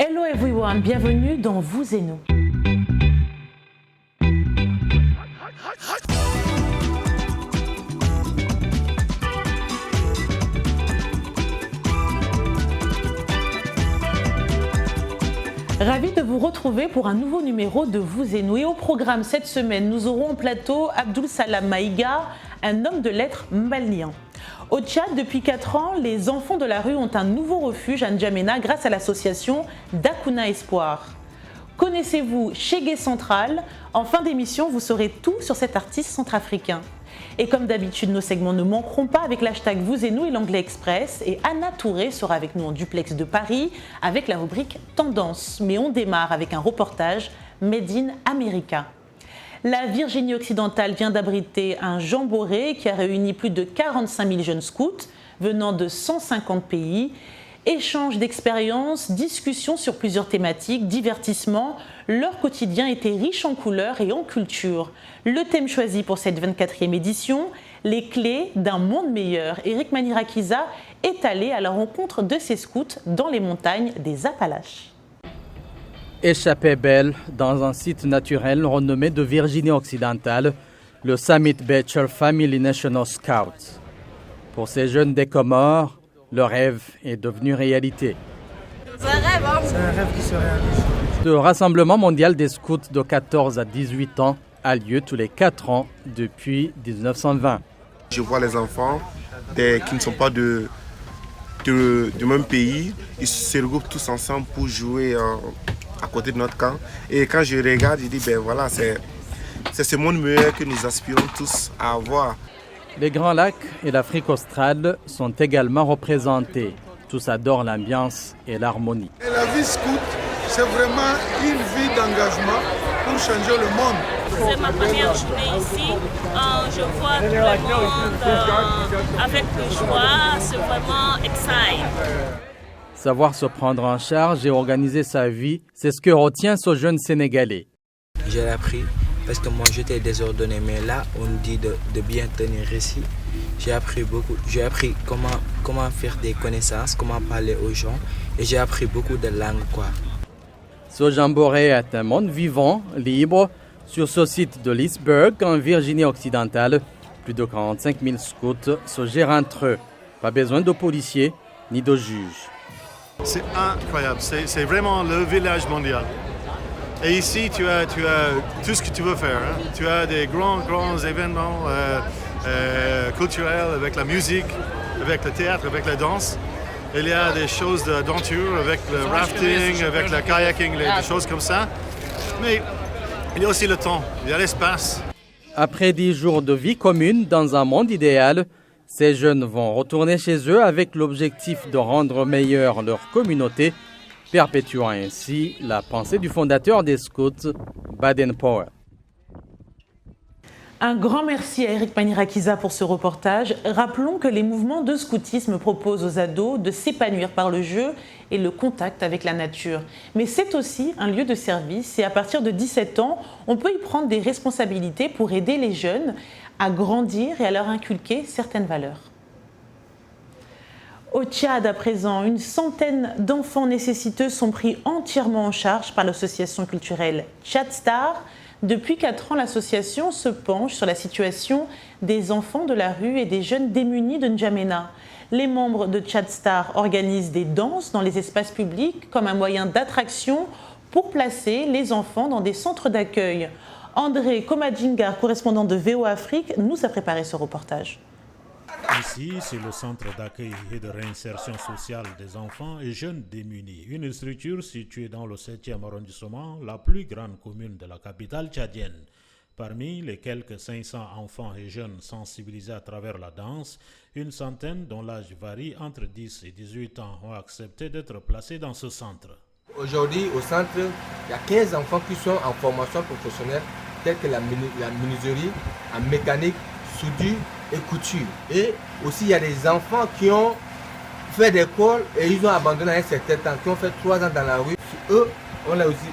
Hello everyone, bienvenue dans Vous et nous. Ravi de vous retrouver pour un nouveau numéro de Vous et nous. Et au programme cette semaine, nous aurons en plateau Abdul Salam Maïga, un homme de lettres malian. Au Tchad, depuis 4 ans, les enfants de la rue ont un nouveau refuge à N'Djamena grâce à l'association Dakuna Espoir. Connaissez-vous Chegué Central? En fin d'émission, vous saurez tout sur cet artiste centrafricain. Et comme d'habitude, nos segments ne manqueront pas avec l'hashtag Vous et nous et l'Anglais Express. Et Anna Touré sera avec nous en duplex de Paris avec la rubrique Tendance. Mais on démarre avec un reportage Made in America. La Virginie occidentale vient d'abriter un jamboree qui a réuni plus de 45 000 jeunes scouts venant de 150 pays. Échanges d'expériences, discussions sur plusieurs thématiques, divertissements. Leur quotidien était riche en couleurs et en culture. Le thème choisi pour cette 24e édition, les clés d'un monde meilleur. Eric Manirakiza est allé à la rencontre de ces scouts dans les montagnes des Appalaches. Échappée belle dans un site naturel renommé de Virginie occidentale, le Summit Beecher Family National Scouts. Pour ces jeunes des Comores, le rêve est devenu réalité. C'est un rêve, hein? C'est un rêve qui se réalise. Le rassemblement mondial des scouts de 14 à 18 ans a lieu tous les 4 ans depuis 1920. Je vois les enfants qui ne sont pas du même pays, ils se regroupent tous ensemble pour jouer à côté de notre camp. Et quand je regarde, je dis, ben voilà, c'est ce monde meilleur que nous aspirons tous à avoir. Les Grands Lacs et l'Afrique australe sont également représentés. Tous adorent l'ambiance et l'harmonie. Et la vie scout, c'est vraiment une vie d'engagement pour changer le monde. C'est ma première journée ici. Je vois tout le monde avec joie. C'est vraiment exciting. Savoir se prendre en charge et organiser sa vie, c'est ce que retient ce jeune Sénégalais. J'ai appris parce que moi j'étais désordonné, mais là on dit de bien tenir ici. J'ai appris beaucoup. J'ai appris comment faire des connaissances, comment parler aux gens, et j'ai appris beaucoup de langues, quoi. Ce jamboree est un monde vivant, libre, sur ce site de Leesburg, en Virginie occidentale. Plus de 45 000 scouts se gèrent entre eux. Pas besoin de policiers ni de juges. C'est incroyable, c'est vraiment le village mondial. Et ici, tu as tout ce que tu veux faire. Hein. Tu as des grands événements culturels avec la musique, avec le théâtre, avec la danse. Il y a des choses d'aventure avec le rafting, avec le kayaking, des choses comme ça. Mais il y a aussi le temps, il y a l'espace. Après 10 jours de vie commune dans un monde idéal, ces jeunes vont retourner chez eux avec l'objectif de rendre meilleure leur communauté, perpétuant ainsi la pensée du fondateur des scouts, Baden-Powell. Un grand merci à Eric Manirakiza pour ce reportage. Rappelons que les mouvements de scoutisme proposent aux ados de s'épanouir par le jeu et le contact avec la nature. Mais c'est aussi un lieu de service et à partir de 17 ans, on peut y prendre des responsabilités pour aider les jeunes à grandir et à leur inculquer certaines valeurs. Au Tchad, à présent, une centaine d'enfants nécessiteux sont pris entièrement en charge par l'association culturelle Tchad Star. Depuis 4 ans, l'association se penche sur la situation des enfants de la rue et des jeunes démunis de N'Djamena. Les membres de Tchad Star organisent des danses dans les espaces publics comme un moyen d'attraction pour placer les enfants dans des centres d'accueil. André Komadjingar, correspondant de VO Afrique, nous a préparé ce reportage. Ici, c'est le centre d'accueil et de réinsertion sociale des enfants et jeunes démunis. Une structure située dans le 7e arrondissement, la plus grande commune de la capitale tchadienne. Parmi les quelques 500 enfants et jeunes sensibilisés à travers la danse, une centaine dont l'âge varie entre 10 et 18 ans ont accepté d'être placés dans ce centre. Aujourd'hui, au centre, il y a 15 enfants qui sont en formation professionnelle, telle que la menuiserie, en mécanique, soudure et couture. Et aussi, il y a des enfants qui ont fait des écoles et ils ont abandonné à un certain temps, qui ont fait 3 ans dans la rue. Eux, on les a aussi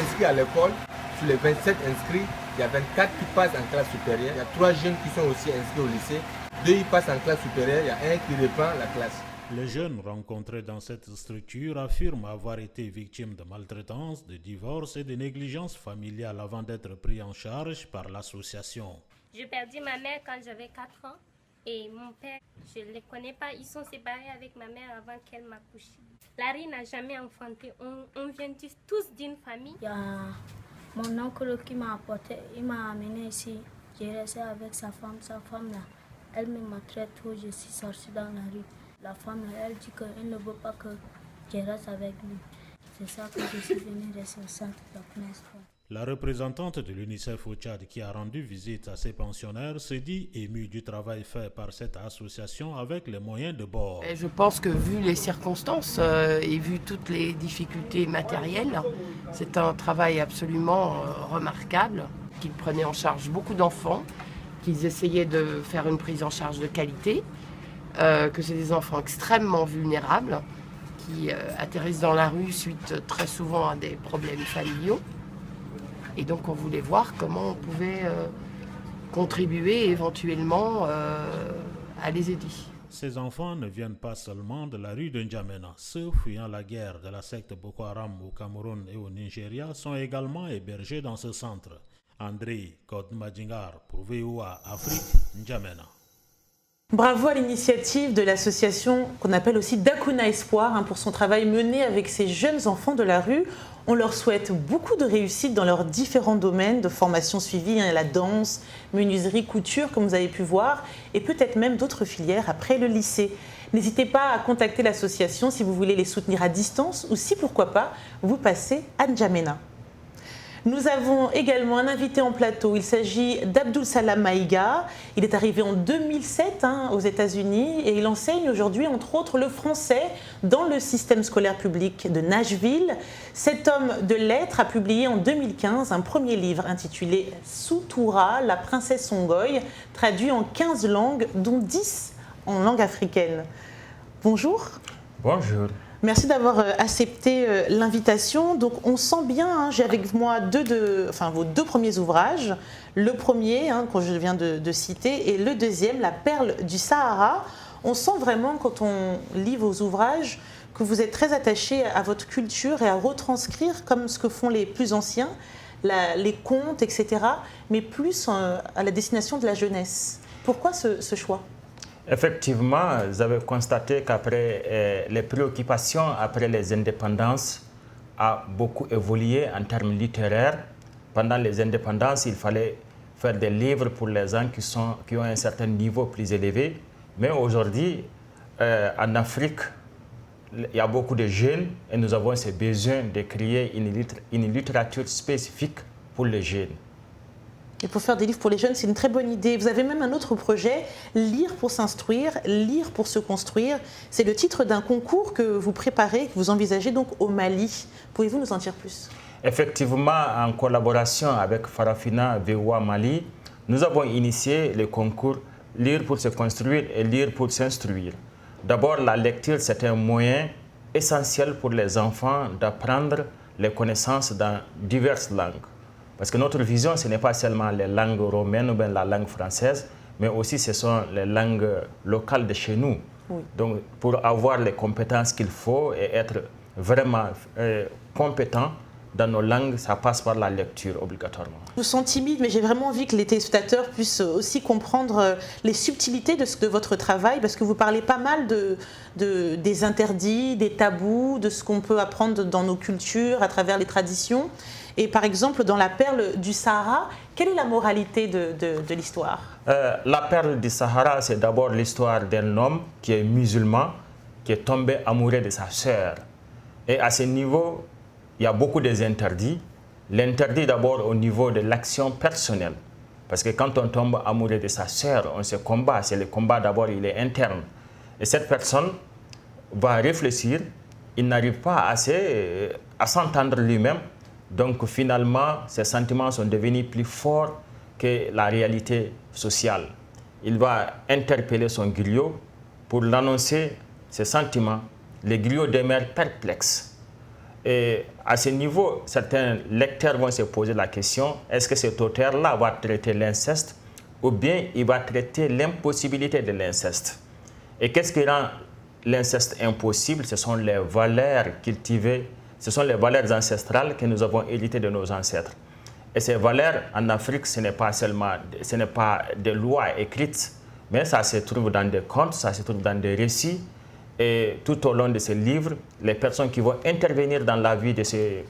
inscrits à l'école. Sur les 27 inscrits, il y a 24 qui passent en classe supérieure. Il y a 3 jeunes qui sont aussi inscrits au lycée. 2 ils passent en classe supérieure, il y a un qui reprend la classe. Les jeunes rencontrés dans cette structure affirment avoir été victimes de maltraitance, de divorce et de négligence familiale avant d'être pris en charge par l'association. J'ai perdu ma mère quand j'avais 4 ans et mon père, je ne les connais pas, ils sont séparés avec ma mère avant qu'elle m'accouche. Larry n'a jamais enfanté, on vient tous d'une famille. Il y a mon oncle qui m'a apporté, il m'a amené ici, j'ai resté avec sa femme là, elle me maltraite trop, je suis sortie dans la rue. La femme, elle dit qu'elle ne veut pas que je reste avec lui. C'est ça que je suis venue rester au centre d'Aknes. La représentante de l'UNICEF au Tchad qui a rendu visite à ces pensionnaires se dit émue du travail fait par cette association avec les moyens de bord. Et je pense que vu les circonstances et vu toutes les difficultés matérielles, c'est un travail absolument remarquable, qu'ils prenaient en charge beaucoup d'enfants, qu'ils essayaient de faire une prise en charge de qualité. Que c'est des enfants extrêmement vulnérables qui atterrissent dans la rue suite très souvent à des problèmes familiaux. Et donc on voulait voir comment on pouvait contribuer éventuellement à les aider. Ces enfants ne viennent pas seulement de la rue de N'Djamena. Ceux fuyant la guerre de la secte Boko Haram au Cameroun et au Nigeria sont également hébergés dans ce centre. André Kodmadjingar pour VOA Afrique, N'Djamena. Bravo à l'initiative de l'association qu'on appelle aussi Dakuna Espoir pour son travail mené avec ces jeunes enfants de la rue. On leur souhaite beaucoup de réussite dans leurs différents domaines de formation suivie, la danse, menuiserie, couture, comme vous avez pu voir, et peut-être même d'autres filières après le lycée. N'hésitez pas à contacter l'association si vous voulez les soutenir à distance ou si, pourquoi pas, vous passez à N'Djamena. Nous avons également un invité en plateau. Il s'agit d'Abdul Salam Maïga. Il est arrivé en 2007 aux États-Unis et il enseigne aujourd'hui, entre autres, le français dans le système scolaire public de Nashville. Cet homme de lettres a publié en 2015 un premier livre intitulé Soutoura, la princesse Songoï, traduit en 15 langues, dont 10 en langue africaine. Bonjour. Bonjour. Merci d'avoir accepté l'invitation. Donc on sent bien, j'ai avec moi vos deux premiers ouvrages. Le premier, que je viens de citer, et le deuxième, La perle du Sahara. On sent vraiment, quand on lit vos ouvrages, que vous êtes très attaché à votre culture et à retranscrire, comme ce que font les plus anciens, les contes, etc., mais plus à la destination de la jeunesse. Pourquoi ce choix ? Effectivement, vous avez constaté qu'après les préoccupations après les indépendances a beaucoup évolué en termes littéraires. Pendant les indépendances, il fallait faire des livres pour les gens qui ont un certain niveau plus élevé. Mais aujourd'hui, en Afrique, il y a beaucoup de jeunes et nous avons ce besoin de créer une littérature spécifique pour les jeunes. Et pour faire des livres pour les jeunes, c'est une très bonne idée. Vous avez même un autre projet, Lire pour s'instruire, lire pour se construire. C'est le titre d'un concours que vous préparez, que vous envisagez donc au Mali. Pouvez-vous nous en dire plus ? Effectivement, en collaboration avec Farafina VOA Mali, nous avons initié le concours Lire pour se construire et lire pour s'instruire. D'abord, la lecture, c'est un moyen essentiel pour les enfants d'apprendre les connaissances dans diverses langues. Parce que notre vision, ce n'est pas seulement les langues romaines ou bien la langue française, mais aussi ce sont les langues locales de chez nous. Oui. Donc, pour avoir les compétences qu'il faut et être vraiment compétent dans nos langues, ça passe par la lecture obligatoirement. Je vous sens timide, mais j'ai vraiment envie que les téléspectateurs puissent aussi comprendre les subtilités de votre travail, parce que vous parlez pas mal des interdits, des tabous, de ce qu'on peut apprendre dans nos cultures, à travers les traditions. Et par exemple, dans La perle du Sahara, quelle est la moralité de l'histoire ? La perle du Sahara, c'est d'abord l'histoire d'un homme qui est musulman, qui est tombé amoureux de sa sœur. Et à ce niveau, il y a beaucoup d'interdits. L'interdit d'abord au niveau de l'action personnelle. Parce que quand on tombe amoureux de sa sœur, on se combat. C'est le combat d'abord, il est interne. Et cette personne va réfléchir, il n'arrive pas à s'entendre lui-même. Donc finalement, ses sentiments sont devenus plus forts que la réalité sociale. Il va interpeller son griot pour l'annoncer ses sentiments. Le griot demeure perplexe. Et à ce niveau, certains lecteurs vont se poser la question, est-ce que cet auteur-là va traiter l'inceste ou bien il va traiter l'impossibilité de l'inceste? Et qu'est-ce qui rend l'inceste impossible, ce sont les valeurs cultivées, ce sont les valeurs ancestrales que nous avons héritées de nos ancêtres. Et ces valeurs, en Afrique, ce n'est pas des lois écrites, mais ça se trouve dans des contes, ça se trouve dans des récits. Et tout au long de ces livres, les personnes qui vont intervenir dans la vie de ces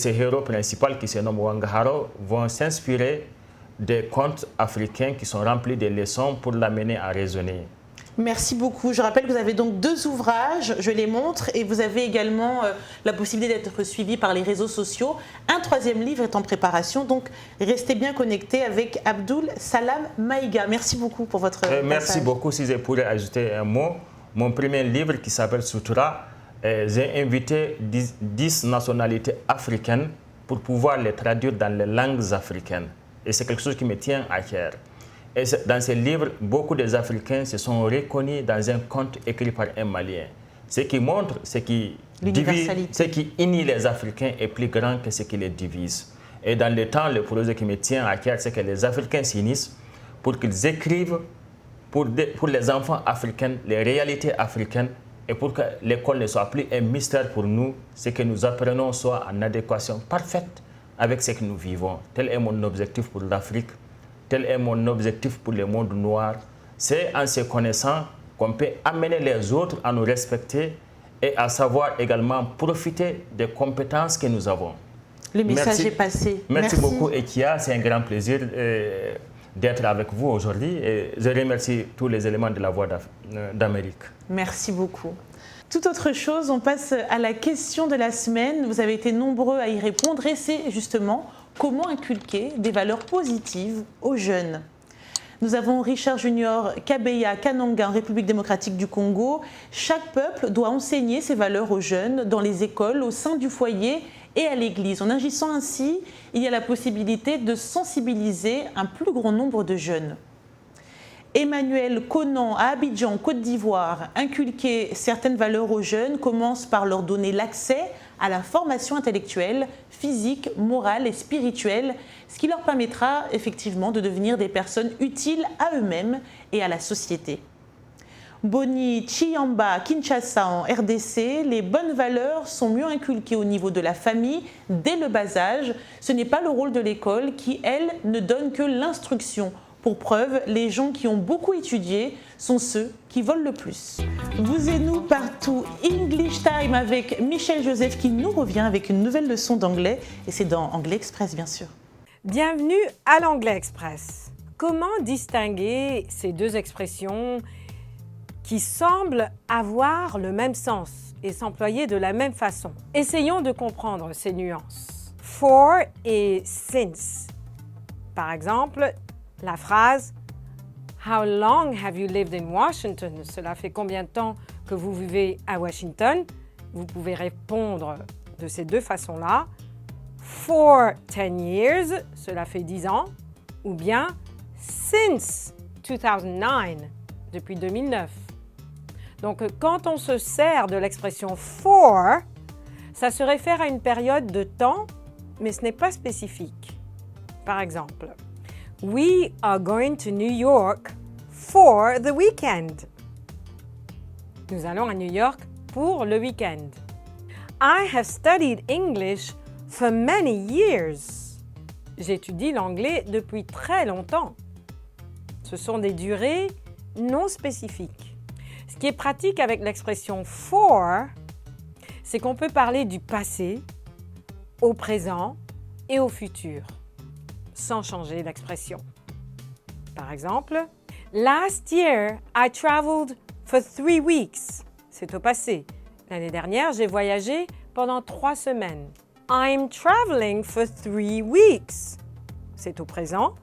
héros principaux qui se nomment Wangaharo vont s'inspirer des contes africains qui sont remplis de leçons pour l'amener à raisonner. Merci beaucoup. Je rappelle que vous avez donc 2 ouvrages, je les montre, et vous avez également la possibilité d'être suivi par les réseaux sociaux. Un 3e livre est en préparation, donc restez bien connectés avec Abdoul Salam Maïga. Merci beaucoup pour votre passage. Merci beaucoup. Si je pourrais ajouter un mot, mon premier livre qui s'appelle Sutura, j'ai invité 10 nationalités africaines pour pouvoir les traduire dans les langues africaines. Et c'est quelque chose qui me tient à cœur. Et dans ce livre, beaucoup des Africains se sont reconnus dans un conte écrit par un Malien. Ce qui montre, ce qui unit les Africains est plus grand que ce qui les divise. Et dans le temps, le projet qui me tient à cœur, c'est que les Africains s'unissent pour qu'ils écrivent pour les enfants africains, les réalités africaines, et pour que l'école ne soit plus un mystère pour nous, ce que nous apprenons soit en adéquation parfaite avec ce que nous vivons. Tel est mon objectif pour l'Afrique. Tel est mon objectif pour le monde noir. C'est en se connaissant qu'on peut amener les autres à nous respecter et à savoir également profiter des compétences que nous avons. Le message est passé. Merci beaucoup, Ekia. C'est un grand plaisir d'être avec vous aujourd'hui. Et je remercie tous les éléments de la Voix d'Amérique. Merci beaucoup. Toute autre chose, on passe à la question de la semaine. Vous avez été nombreux à y répondre et c'est justement comment inculquer des valeurs positives aux jeunes. Nous avons Richard Junior Kabeya Kananga en République démocratique du Congo. Chaque peuple doit enseigner ses valeurs aux jeunes dans les écoles, au sein du foyer et à l'église. En agissant ainsi, il y a la possibilité de sensibiliser un plus grand nombre de jeunes. Emmanuel Conan à Abidjan, Côte d'Ivoire, inculquer certaines valeurs aux jeunes commence par leur donner l'accès à la formation intellectuelle, physique, morale et spirituelle, ce qui leur permettra effectivement de devenir des personnes utiles à eux-mêmes et à la société. Boni Chiyamba, Kinshasa en RDC, les bonnes valeurs sont mieux inculquées au niveau de la famille dès le bas âge. Ce n'est pas le rôle de l'école qui, elle, ne donne que l'instruction. Pour preuve, les gens qui ont beaucoup étudié sont ceux qui volent le plus. Vous et nous partout, English Time avec Michel Joseph qui nous revient avec une nouvelle leçon d'anglais et c'est dans Anglais Express bien sûr. Bienvenue à l'Anglais Express. Comment distinguer ces 2 expressions qui semblent avoir le même sens et s'employer de la même façon? Essayons de comprendre ces nuances. For et since. Par exemple, la phrase « How long have you lived in Washington ?» Cela fait combien de temps que vous vivez à Washington? Vous pouvez répondre de ces 2 façons-là. « For 10 years » Cela fait 10 ans. Ou bien « Since 2009 » Depuis 2009. Donc, quand on se sert de l'expression « for », ça se réfère à une période de temps, mais ce n'est pas spécifique. Par exemple, We are going to New York for the weekend. Nous allons à New York pour le week-end. I have studied English for many years. J'étudie l'anglais depuis très longtemps. Ce sont des durées non spécifiques. Ce qui est pratique avec l'expression for, c'est qu'on peut parler du passé, au présent et au futur, sans changer l'expression. Par exemple, Last year, I traveled for 3 weeks. C'est au passé. L'année dernière, j'ai voyagé pendant 3 semaines. I'm traveling for 3 weeks. C'est au présent.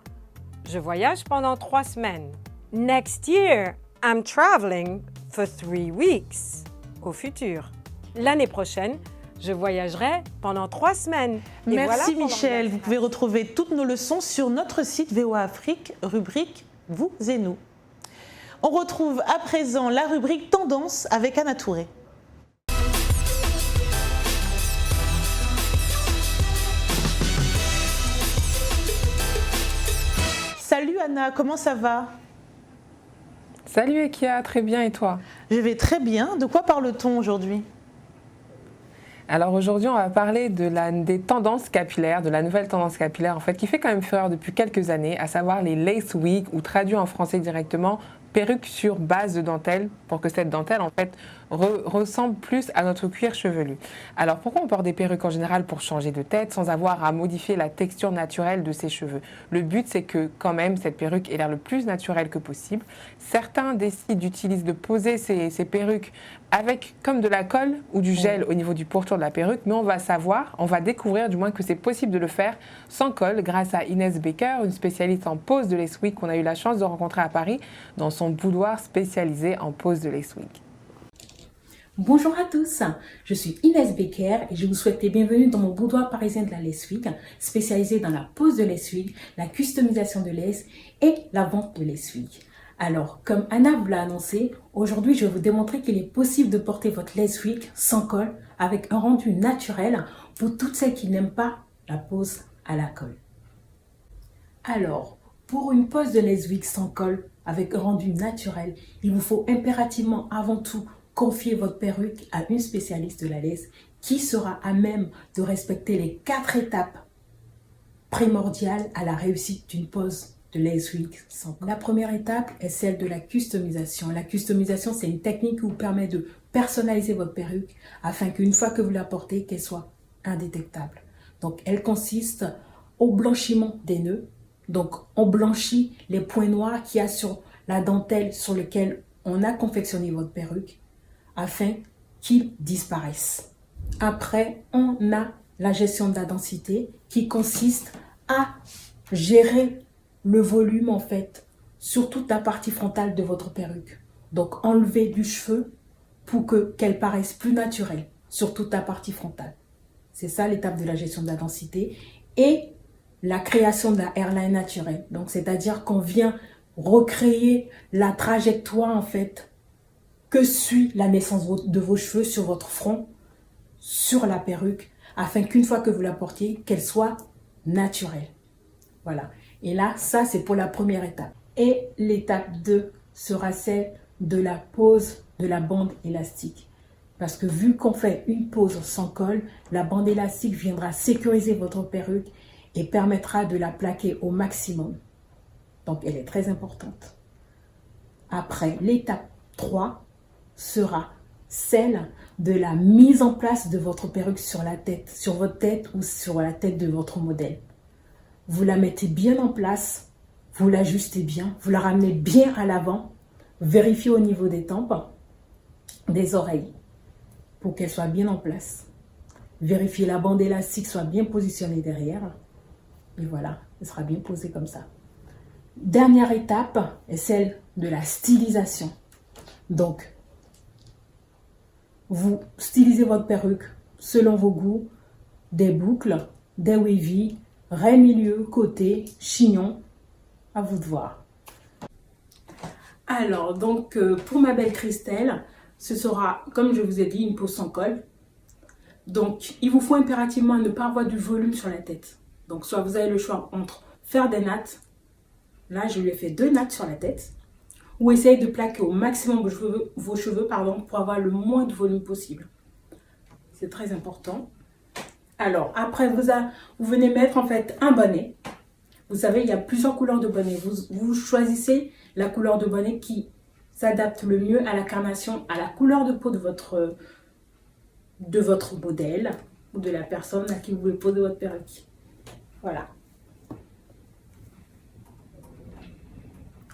Je voyage pendant 3 semaines. Next year, I'm traveling for 3 weeks. Au futur. L'année prochaine, je voyagerai pendant 3 semaines. Et merci voilà Michel. Vous pouvez retrouver toutes nos leçons sur notre site VOA Afrique, rubrique Vous et nous. On retrouve à présent la rubrique Tendance avec Anna Touré. Salut Anna, comment ça va? Salut Ekia, très bien et toi? Je vais très bien. De quoi parle-t-on aujourd'hui? Alors aujourd'hui, on va parler des tendances capillaires, de la nouvelle tendance capillaire en fait, qui fait quand même fureur depuis quelques années, à savoir les lace wigs, ou traduit en français directement, perruque sur base de dentelle, pour que cette dentelle en fait ressemble plus à notre cuir chevelu. Alors pourquoi on porte des perruques en général? Pour changer de tête sans avoir à modifier la texture naturelle de ses cheveux. Le but c'est que quand même cette perruque ait l'air le plus naturelle que possible. Certains décident de poser ces perruques avec comme de la colle ou du gel au niveau du pourtour de la perruque, mais on va découvrir du moins que c'est possible de le faire sans colle grâce à Inès Becker, une spécialiste en pose de lace wig qu'on a eu la chance de rencontrer à Paris dans son boudoir spécialisé en pose de lace wig. Bonjour à tous, je suis Inès Becker et je vous souhaite les bienvenus dans mon boudoir parisien de la lace wig, spécialisé dans la pose de lace wig, la customisation de lace et la vente de lace wig. Alors, comme Anna vous l'a annoncé, aujourd'hui je vais vous démontrer qu'il est possible de porter votre lace wig sans colle avec un rendu naturel pour toutes celles qui n'aiment pas la pose à la colle. Alors, pour une pose de lace wig sans colle avec un rendu naturel, il vous faut impérativement avant tout confier votre perruque à une spécialiste de la lace qui sera à même de respecter les 4 étapes primordiales à la réussite d'une pose de lace wig sans colle. La première étape est celle de la customisation. La customisation, c'est une technique qui vous permet de personnaliser votre perruque afin qu'une fois que vous la portez, qu'elle soit indétectable. Donc, elle consiste au blanchiment des nœuds. Donc, on blanchit les points noirs qu'il y a sur la dentelle sur laquelle on a confectionné votre perruque afin qu'ils disparaissent. Après, on a la gestion de la densité qui consiste à gérer le volume en fait sur toute la partie frontale de votre perruque. Donc, enlever du cheveu pour qu'elle paraisse plus naturelle sur toute la partie frontale. C'est ça l'étape de la gestion de la densité et la création de la hairline naturelle. Donc, c'est-à-dire qu'on vient recréer la trajectoire en fait que suit la naissance de vos cheveux sur votre front, sur la perruque, afin qu'une fois que vous la portiez, qu'elle soit naturelle. Voilà. Et là, ça, c'est pour la première étape. Et l'étape 2 sera celle de la pose de la bande élastique. Parce que vu qu'on fait une pose sans colle, la bande élastique viendra sécuriser votre perruque et permettra de la plaquer au maximum. Donc, elle est très importante. Après, l'étape 3 sera celle de la mise en place de votre perruque sur la tête, sur votre tête ou sur la tête de votre modèle. Vous la mettez bien en place, vous l'ajustez bien, vous la ramenez bien à l'avant, vérifiez au niveau des tempes, des oreilles, pour qu'elle soit bien en place. Vérifiez la bande élastique soit bien positionnée derrière. Et voilà, elle sera bien posée comme ça. Dernière étape est celle de la stylisation. Donc, vous stylisez votre perruque selon vos goûts, des boucles, des wavy, ray milieu, côté, chignon, à vous de voir. Alors, donc, pour ma belle Christelle, ce sera, comme je vous ai dit, une pose sans colle. Donc, il vous faut impérativement ne pas avoir du volume sur la tête. Donc, soit vous avez le choix entre faire des nattes, là, je lui ai fait 2 nattes sur la tête, ou essayez de plaquer au maximum vos cheveux pour avoir le moins de volume possible. C'est très important. Alors, après, vous venez mettre en fait un bonnet. Vous savez, il y a plusieurs couleurs de bonnet. Vous choisissez la couleur de bonnet qui s'adapte le mieux à la carnation, à la couleur de peau de votre modèle ou de la personne à qui vous voulez poser votre perruque. Voilà.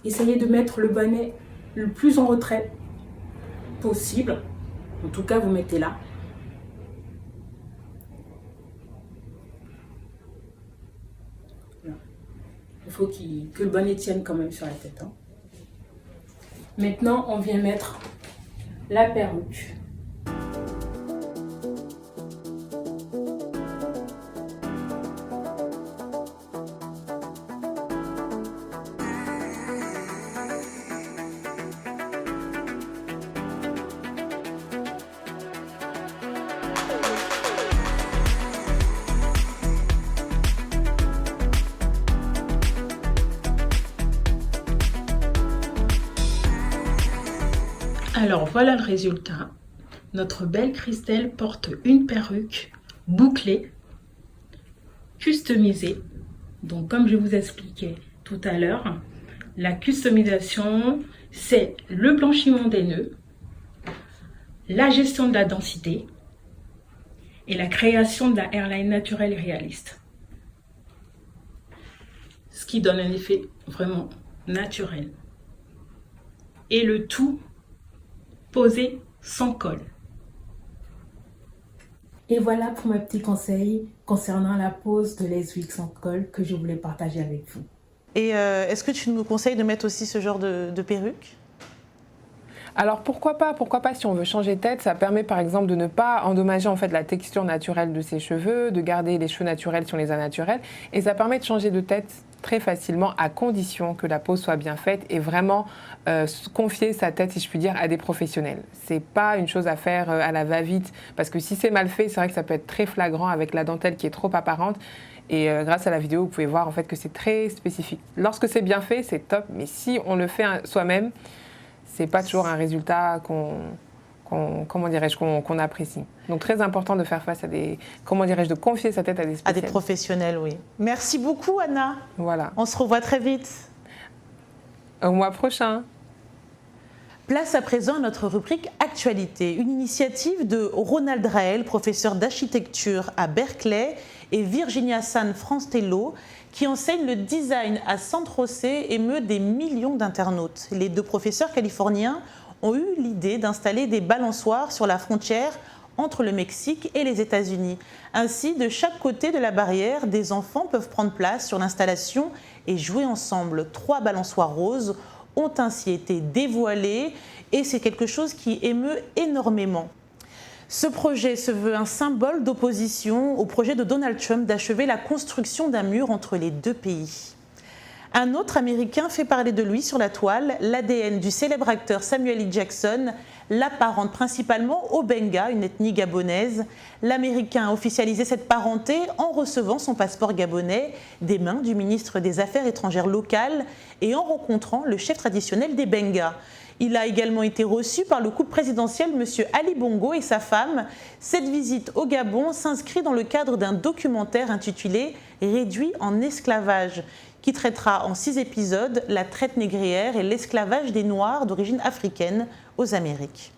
Essayez de mettre le bonnet le plus en retrait possible. En tout cas, vous mettez là. Il faut que le bonnet tienne quand même sur la tête. Maintenant, on vient mettre la perruque. Alors voilà le résultat. Notre belle Christelle porte une perruque bouclée, customisée. Donc comme je vous expliquais tout à l'heure, la customisation, c'est le blanchiment des nœuds, la gestion de la densité et la création de la hairline naturelle et réaliste. Ce qui donne un effet vraiment naturel. Et le tout posé sans colle. Et voilà pour mes petits conseils concernant la pose de lace wig sans colle que je voulais partager avec vous. Et est-ce que tu nous conseilles de mettre aussi ce genre de perruque ? Alors pourquoi pas si on veut changer de tête, ça permet par exemple de ne pas endommager en fait la texture naturelle de ses cheveux, de garder les cheveux naturels si on les a naturels, et ça permet de changer de tête très facilement à condition que la pose soit bien faite et vraiment confier sa tête, si je puis dire, à des professionnels. C'est pas une chose à faire à la va-vite, parce que si c'est mal fait, c'est vrai que ça peut être très flagrant avec la dentelle qui est trop apparente. Et grâce à la vidéo, vous pouvez voir en fait que c'est très spécifique. Lorsque c'est bien fait, c'est top, mais si on le fait soi-même, c'est pas toujours un résultat qu'on apprécie. Donc très important de faire face à de confier sa tête à des spécialistes. À des professionnels, oui. Merci beaucoup, Anna. Voilà. On se revoit très vite. Au mois prochain. Place à présent à notre rubrique Actualité, une initiative de Ronald Rael, professeur d'architecture à Berkeley, et Virginia San Franstello, qui enseigne le design à San José, émeut des millions d'internautes. Les deux professeurs californiens ont eu l'idée d'installer des balançoires sur la frontière entre le Mexique et les États-Unis. Ainsi, de chaque côté de la barrière, des enfants peuvent prendre place sur l'installation et jouer ensemble. 3 balançoires roses ont ainsi été dévoilés et c'est quelque chose qui émeut énormément. Ce projet se veut un symbole d'opposition au projet de Donald Trump d'achever la construction d'un mur entre les deux pays. Un autre Américain fait parler de lui sur la toile. L'ADN du célèbre acteur Samuel L. Jackson l'apparente principalement aux Benga, une ethnie gabonaise. L'Américain a officialisé cette parenté en recevant son passeport gabonais des mains du ministre des Affaires étrangères local et en rencontrant le chef traditionnel des Benga. Il a également été reçu par le couple présidentiel M. Ali Bongo et sa femme. Cette visite au Gabon s'inscrit dans le cadre d'un documentaire intitulé « Réduit en esclavage » qui traitera en 6 épisodes la traite négrière et l'esclavage des Noirs d'origine africaine aux Amériques.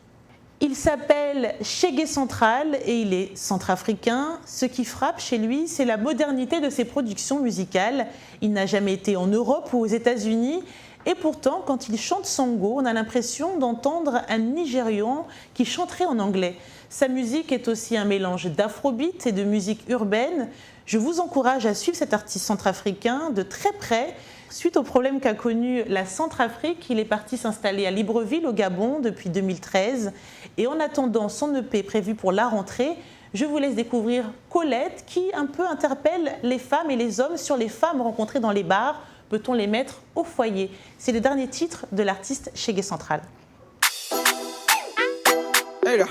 Il s'appelle Chege Central et il est centrafricain. Ce qui frappe chez lui, c'est la modernité de ses productions musicales. Il n'a jamais été en Europe ou aux États-Unis. Et pourtant, quand il chante Sango, on a l'impression d'entendre un Nigérian qui chanterait en anglais. Sa musique est aussi un mélange d'afrobeat et de musique urbaine. Je vous encourage à suivre cet artiste centrafricain de très près. Suite au problème qu'a connu la Centrafrique, il est parti s'installer à Libreville au Gabon depuis 2013. Et en attendant son EP prévu pour la rentrée, je vous laisse découvrir Colette qui un peu interpelle les femmes et les hommes sur les femmes rencontrées dans les bars. Peut-on les mettre au foyer? C'est le dernier titre de l'artiste Chege Central. Hey là.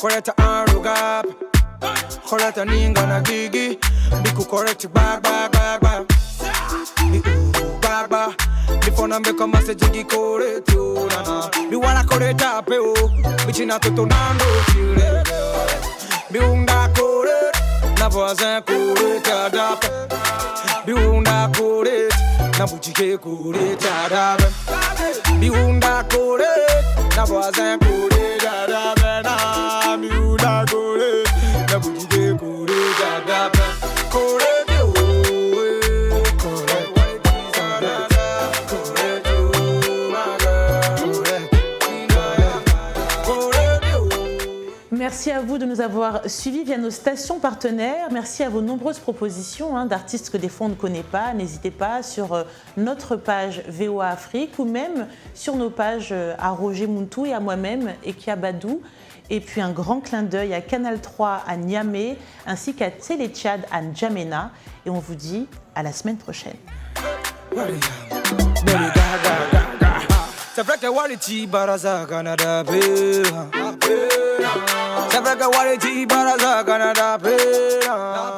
Koleta arugap, koleta ninga na gigi, biku koleti bag, biku bifona mbeka masejigi koleti urana, biwala koleta peo, bichina tutunando chile, biunda kolet, na voisin koleta dap, biunda kolet, na boutique koleta dap, biunda kolet, na voisin koleta dap. Merci à vous de nous avoir suivis via nos stations partenaires. Merci à vos nombreuses propositions d'artistes que des fois on ne connaît pas. N'hésitez pas sur notre page VOA Afrique ou même sur nos pages à Roger Muntu et à moi-même, Ekia Badou. Et puis un grand clin d'œil à Canal 3 à Niamey ainsi qu'à Télé Tchad à N'Djamena. Et on vous dit à la semaine prochaine. Baby gaga. C'est vrai que Waliti Baraza Canada Pena. C'est vrai que Waliti Baraza Canada Pena.